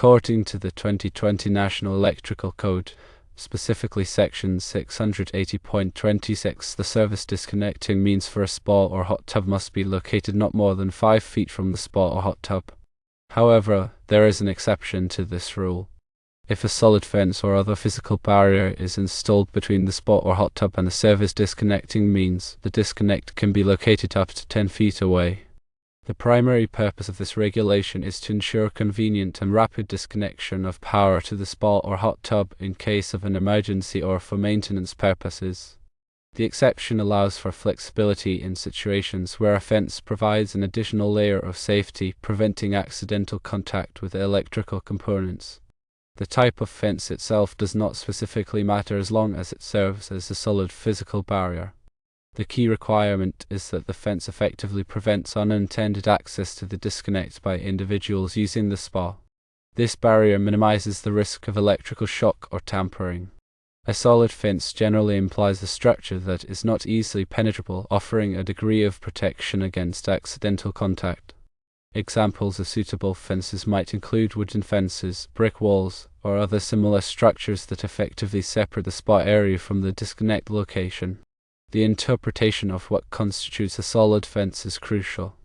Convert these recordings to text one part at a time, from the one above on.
According to the 2020 National Electrical Code, specifically Section 680.26, the service disconnecting means for a spa or hot tub must be located not more than 5 feet from the spa or hot tub. However, there is an exception to this rule. If a solid fence or other physical barrier is installed between the spa or hot tub and the service disconnecting means, the disconnect can be located up to 10 feet away. The primary purpose of this regulation is to ensure convenient and rapid disconnection of power to the spa or hot tub in case of an emergency or for maintenance purposes. The exception allows for flexibility in situations where a fence provides an additional layer of safety, preventing accidental contact with electrical components. The type of fence itself does not specifically matter as long as it serves as a solid physical barrier. The key requirement is that the fence effectively prevents unintended access to the disconnect by individuals using the spa. This barrier minimizes the risk of electrical shock or tampering. A solid fence generally implies a structure that is not easily penetrable, offering a degree of protection against accidental contact. Examples of suitable fences might include wooden fences, brick walls, or other similar structures that effectively separate the spa area from the disconnect location. The interpretation of what constitutes a solid fence is crucial.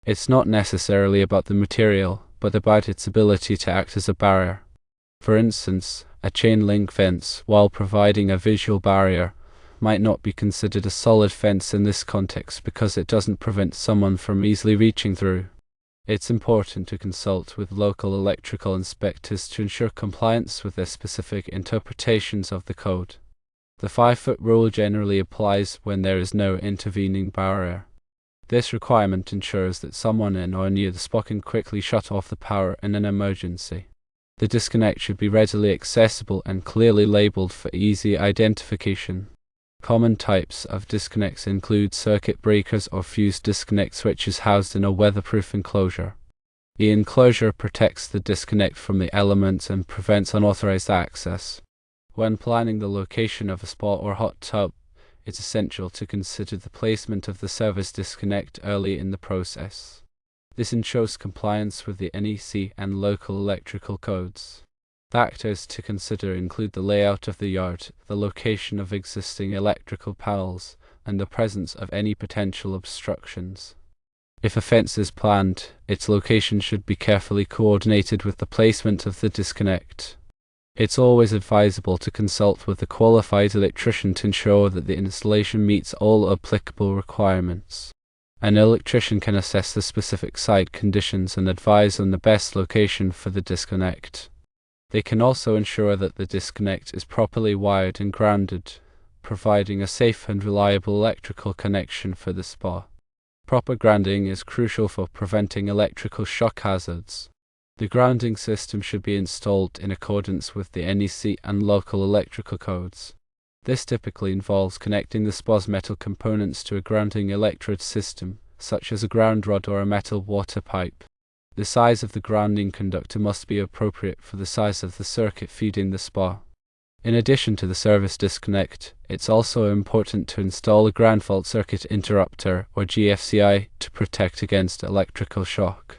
It's not necessarily about the material, but about its ability to act as a barrier. For instance, a chain link fence, while providing a visual barrier, might not be considered a solid fence in this context because it doesn't prevent someone from easily reaching through. It's important to consult with local electrical inspectors to ensure compliance with their specific interpretations of the code. The 5-foot rule generally applies when there is no intervening barrier. This requirement ensures that someone in or near the spot can quickly shut off the power in an emergency. The disconnect should be readily accessible and clearly labeled for easy identification. Common types of disconnects include circuit breakers or fuse disconnect switches housed in a weatherproof enclosure. The enclosure protects the disconnect from the elements and prevents unauthorized access. When planning the location of a spa or hot tub, it's essential to consider the placement of the service disconnect early in the process. This ensures compliance with the NEC and local electrical codes. Factors to consider include the layout of the yard, the location of existing electrical panels, and the presence of any potential obstructions. If a fence is planned, its location should be carefully coordinated with the placement of the disconnect. It's always advisable to consult with a qualified electrician to ensure that the installation meets all applicable requirements. An electrician can assess the specific site conditions and advise on the best location for the disconnect. They can also ensure that the disconnect is properly wired and grounded, providing a safe and reliable electrical connection for the spa. Proper grounding is crucial for preventing electrical shock hazards. The grounding system should be installed in accordance with the NEC and local electrical codes. This typically involves connecting the spa's metal components to a grounding electrode system, such as a ground rod or a metal water pipe. The size of the grounding conductor must be appropriate for the size of the circuit feeding the spa. In addition to the service disconnect, it's also important to install a ground fault circuit interrupter, or GFCI, to protect against electrical shock.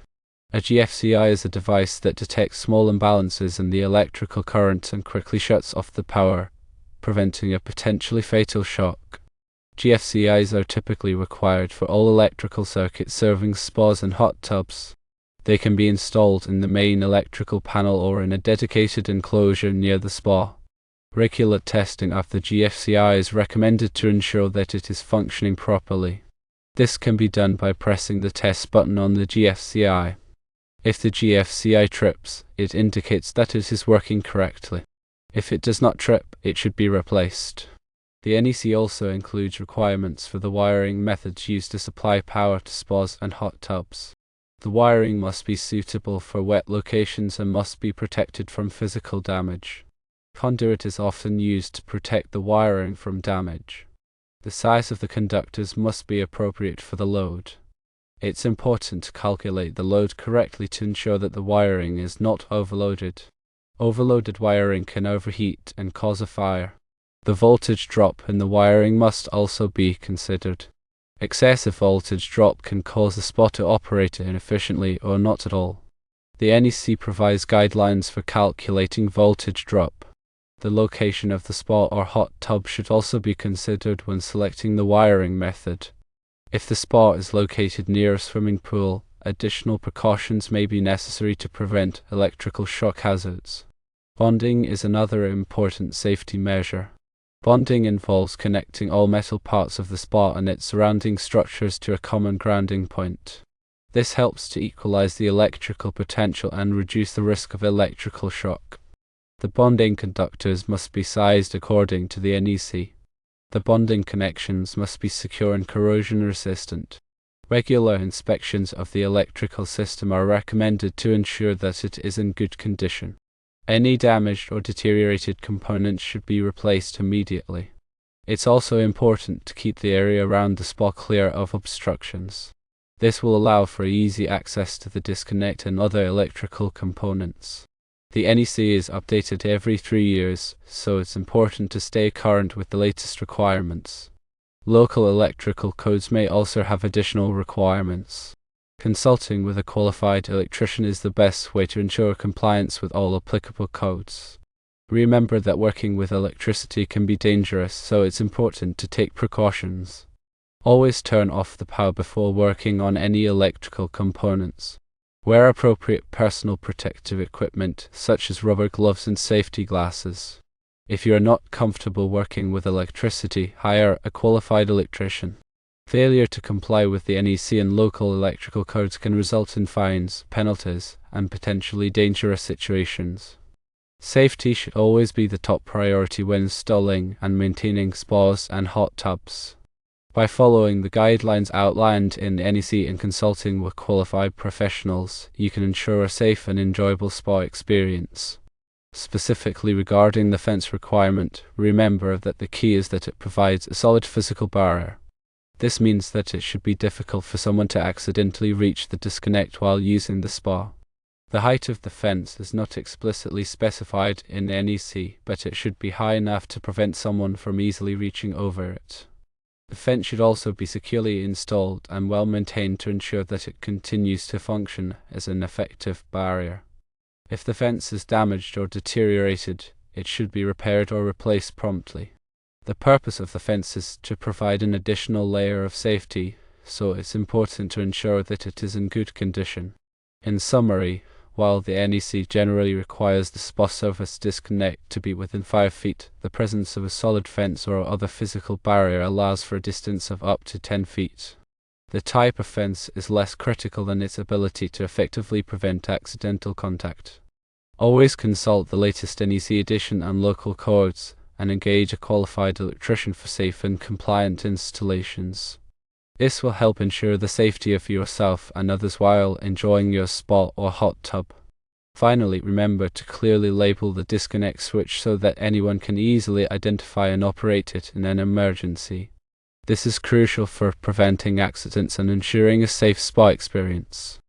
A GFCI is a device that detects small imbalances in the electrical current and quickly shuts off the power, preventing a potentially fatal shock. GFCIs are typically required for all electrical circuits serving spas and hot tubs. They can be installed in the main electrical panel or in a dedicated enclosure near the spa. Regular testing of the GFCI is recommended to ensure that it is functioning properly. This can be done by pressing the test button on the GFCI. If the GFCI trips, it indicates that it is working correctly. If it does not trip, it should be replaced. The NEC also includes requirements for the wiring methods used to supply power to spas and hot tubs. The wiring must be suitable for wet locations and must be protected from physical damage. Conduit is often used to protect the wiring from damage. The size of the conductors must be appropriate for the load. It's important to calculate the load correctly to ensure that the wiring is not overloaded. Overloaded wiring can overheat and cause a fire. The voltage drop in the wiring must also be considered. Excessive voltage drop can cause the spa to operate inefficiently or not at all. The NEC provides guidelines for calculating voltage drop. The location of the spa or hot tub should also be considered when selecting the wiring method. If the spa is located near a swimming pool, additional precautions may be necessary to prevent electrical shock hazards. Bonding is another important safety measure. Bonding involves connecting all metal parts of the spa and its surrounding structures to a common grounding point. This helps to equalize the electrical potential and reduce the risk of electrical shock. The bonding conductors must be sized according to the NEC. The bonding connections must be secure and corrosion resistant. Regular inspections of the electrical system are recommended to ensure that it is in good condition. Any damaged or deteriorated components should be replaced immediately. It's also important to keep the area around the spa clear of obstructions. This will allow for easy access to the disconnect and other electrical components. The NEC is updated every 3 years, so it's important to stay current with the latest requirements. Local electrical codes may also have additional requirements. Consulting with a qualified electrician is the best way to ensure compliance with all applicable codes. Remember that working with electricity can be dangerous, so it's important to take precautions. Always turn off the power before working on any electrical components. Wear appropriate personal protective equipment, such as rubber gloves and safety glasses. If you are not comfortable working with electricity, hire a qualified electrician. Failure to comply with the NEC and local electrical codes can result in fines, penalties, and potentially dangerous situations. Safety should always be the top priority when installing and maintaining spas and hot tubs. By following the guidelines outlined in the NEC and consulting with qualified professionals, you can ensure a safe and enjoyable spa experience. Specifically regarding the fence requirement, remember that the key is that it provides a solid physical barrier. This means that it should be difficult for someone to accidentally reach the disconnect while using the spa. The height of the fence is not explicitly specified in the NEC, but it should be high enough to prevent someone from easily reaching over it. The fence should also be securely installed and well maintained to ensure that it continues to function as an effective barrier. If the fence is damaged or deteriorated, it should be repaired or replaced promptly. The purpose of the fence is to provide an additional layer of safety, so it's important to ensure that it is in good condition. In summary, while the NEC generally requires the spa surface disconnect to be within 5 feet, the presence of a solid fence or other physical barrier allows for a distance of up to 10 feet. The type of fence is less critical than its ability to effectively prevent accidental contact. Always consult the latest NEC edition and local codes, and engage a qualified electrician for safe and compliant installations. This will help ensure the safety of yourself and others while enjoying your spa or hot tub. Finally, remember to clearly label the disconnect switch so that anyone can easily identify and operate it in an emergency. This is crucial for preventing accidents and ensuring a safe spa experience.